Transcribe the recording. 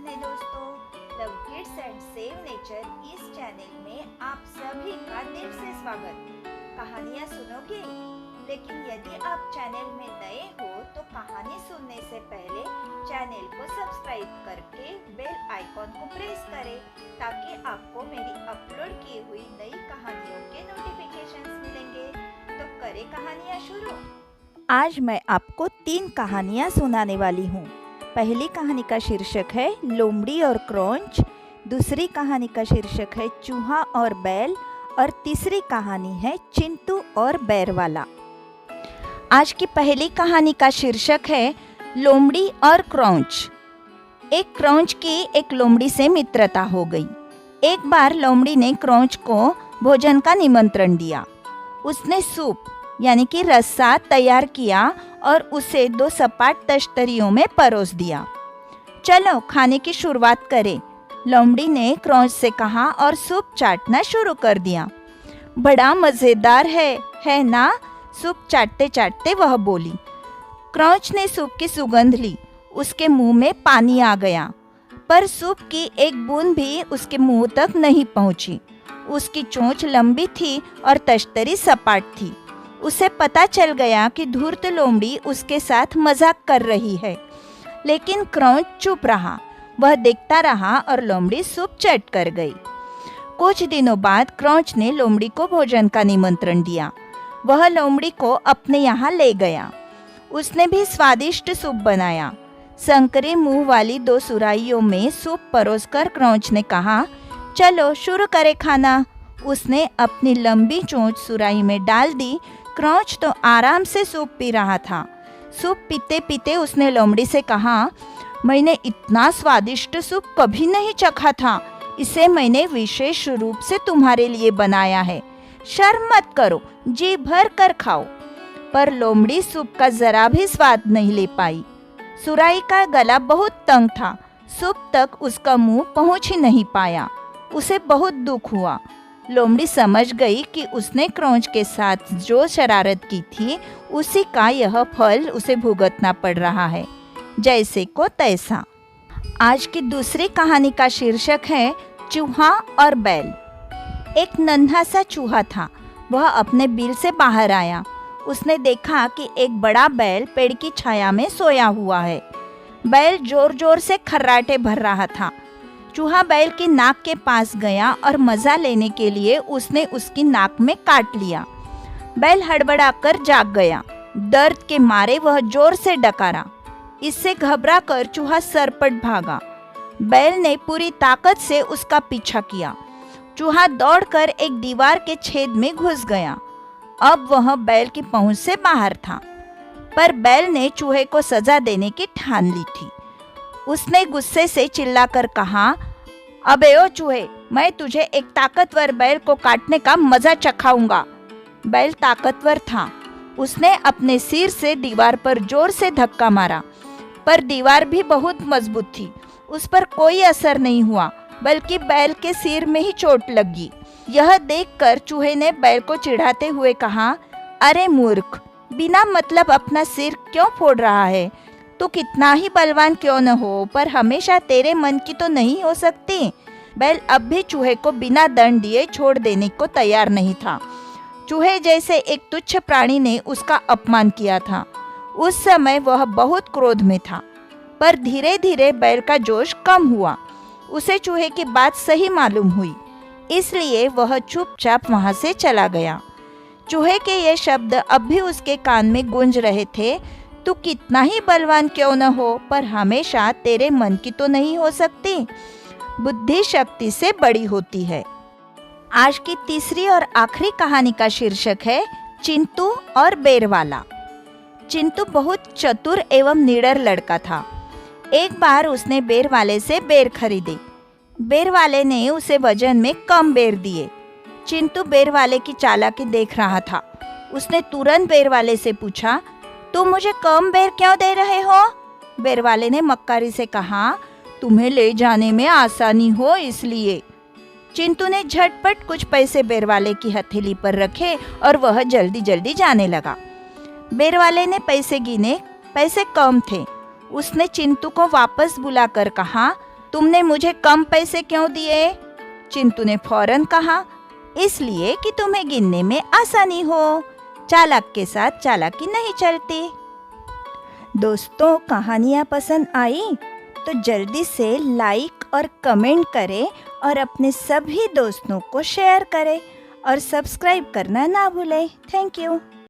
है दोस्तों, love kids and save nature इस चैनल में आप सभी का दिल से स्वागत। कहानियाँ सुनोगे? लेकिन यदि आप चैनल में नए हो तो कहानी सुनने से पहले चैनल को सब्सक्राइब करके बेल आइकॉन को प्रेस करें ताकि आपको मेरी अपलोड की हुई नई कहानियों के नोटिफिकेशंस मिलेंगे। तो करें कहानियाँ शुरू। आज मैं आपको 3 कहानियाँ सुनाने वाली हूँ। पहली कहानी का शीर्षक है लोमड़ी और क्रंच, दूसरी कहानी का शीर्षक है चूहा और बैल और तीसरी कहानी है चिंटू और बैरवाला। आज की पहली कहानी का शीर्षक है लोमड़ी और क्रंच। एक क्रंच की एक लोमड़ी से मित्रता हो गई। एक बार लोमड़ी ने क्रंच को भोजन का निमंत्रण दिया। उसने सूप यानी कि रस्सा तैयार किया और उसे 2 सपाट तश्तरियों में परोस दिया। चलो खाने की शुरुआत करें, लोमड़ी ने क्रंच से कहा और सूप चाटना शुरू कर दिया। बड़ा मज़ेदार है ना? सूप चाटते चाटते वह बोली। क्रंच ने सूप की सुगंध ली। उसके मुंह में पानी आ गया, पर सूप की एक बूंद भी उसके मुंह तक नहीं पहुंची। उसकी चोंच लंबी थी और तश्तरी सपाट थी। उसे पता चल गया कि धूर्त लोमड़ी उसके साथ मजाक कर रही है, लेकिन क्रंच चुप रहा। वह देखता रहा और लोमड़ी सूप चट कर गई। कुछ दिनों बाद क्रंच ने लोमड़ी को भोजन का निमंत्रण दिया। वह लोमड़ी को अपने यहाँ ले गया। उसने भी स्वादिष्ट सूप बनाया। संकरे मुंह वाली 2 सुराहियों में सूप परोसकर क्रंच ने कहा, चलो शुरू करें खाना। उसने अपनी लंबी चोंच सुराही में डाल दी। क्रंच तो आराम से सूप पी रहा था। सूप पीते पीते उसने लोमड़ी से कहा, मैंने इतना स्वादिष्ट सूप कभी नहीं चखा था। इसे मैंने विशेष रूप से तुम्हारे लिए बनाया है। शर्म मत करो, जी भर कर खाओ। पर लोमड़ी सूप का जरा भी स्वाद नहीं ले पाई। सुराही का गला बहुत तंग था। सूप तक उसका मुंह पहुंच ही नहीं पाया। उसे बहुत दुख हुआ। लोमड़ी समझ गई कि उसने क्रंच के साथ जो शरारत की थी उसी का यह फल उसे भुगतना पड़ रहा है। जैसे को तैसा। आज की दूसरी कहानी का शीर्षक है चूहा और बैल। एक नन्हा सा चूहा था। वह अपने बिल से बाहर आया। उसने देखा कि एक बड़ा बैल पेड़ की छाया में सोया हुआ है। बैल जोर जोर से खर्राटे भर रहा था। चूहा बैल की नाक के पास गया और मजा लेने के लिए उसने उसकी नाक में काट लिया। बैल हड़बड़ाकर जाग गया। दर्द के मारे वह जोर से डकारा। इससे घबरा कर चूहा सरपट भागा। बैल ने पूरी ताकत से उसका पीछा किया। चूहा दौड़कर एक दीवार के छेद में घुस गया। अब वह बैल की पहुंच से बाहर था, पर बैल ने चूहे को सजा देने की ठान ली थी। उसने गुस्से से चिल्लाकर कहा, अबे ओ चूहे, मैं तुझे एक ताकतवर बैल को काटने का मजा चखाऊंगा। बैल ताकतवर था। उसने अपने सिर से दीवार पर जोर से धक्का मारा, पर दीवार भी बहुत मजबूत थी। उस पर कोई असर नहीं हुआ, बल्कि बैल के सिर में ही चोट लगी। यह देखकर चूहे ने बैल को चिढ़ाते हुए कहा, अरे मूर्ख, बिना मतलब अपना सिर क्यों फोड़ रहा है? तू कितना ही बलवान क्यों न हो, पर हमेशा तेरे मन की तो नहीं हो सकती। बैल अब भी चूहे को बिना दंड दिए छोड़ देने को तैयार नहीं था। चूहे जैसे एक तुच्छ प्राणी ने उसका अपमान किया था। उस समय वह बहुत क्रोध में था, पर धीरे धीरे बैल का जोश कम हुआ। उसे चूहे की बात सही मालूम हुई, इसलिए वह चुपचाप वहां से चला गया। चूहे के ये शब्द अब भी उसके कान में गूंज रहे थे, तू कितना ही बलवान क्यों न हो, पर हमेशा तेरे मन की तो नहीं हो सकती। बुद्धि शक्ति से बड़ी होती है। आज की तीसरी और आखिरी कहानी का शीर्षक है चिंटू और बैरवाला। चिंटू बहुत चतुर एवं निडर लड़का था। एक बार उसने बैरवाले से बेर खरीदे। बैरवाले ने उसे वजन में कम बेर दिए। चिंटू बैरवाले की चालाकी देख रहा था। उसने तुरंत बैरवाले से पूछा, तुम मुझे कम बेर क्यों दे रहे हो? बैरवाले ने मक्कारी से कहा, तुम्हें ले जाने में आसानी हो इसलिए। चिंटू ने झटपट कुछ पैसे बैरवाले की हथेली पर रखे और वह जल्दी जल्दी जाने लगा। बैरवाले ने पैसे गिने, पैसे कम थे। उसने चिंटू को वापस बुलाकर कहा, तुमने मुझे कम पैसे क्यों दिए? चिंटू ने फौरन कहा, इसलिए कि तुम्हें गिनने में आसानी हो। चालाक के साथ चालाकी नहीं चलती। दोस्तों, कहानियाँ पसंद आई तो जल्दी से लाइक और कमेंट करें और अपने सभी दोस्तों को शेयर करें और सब्सक्राइब करना ना भूलें। Thank you.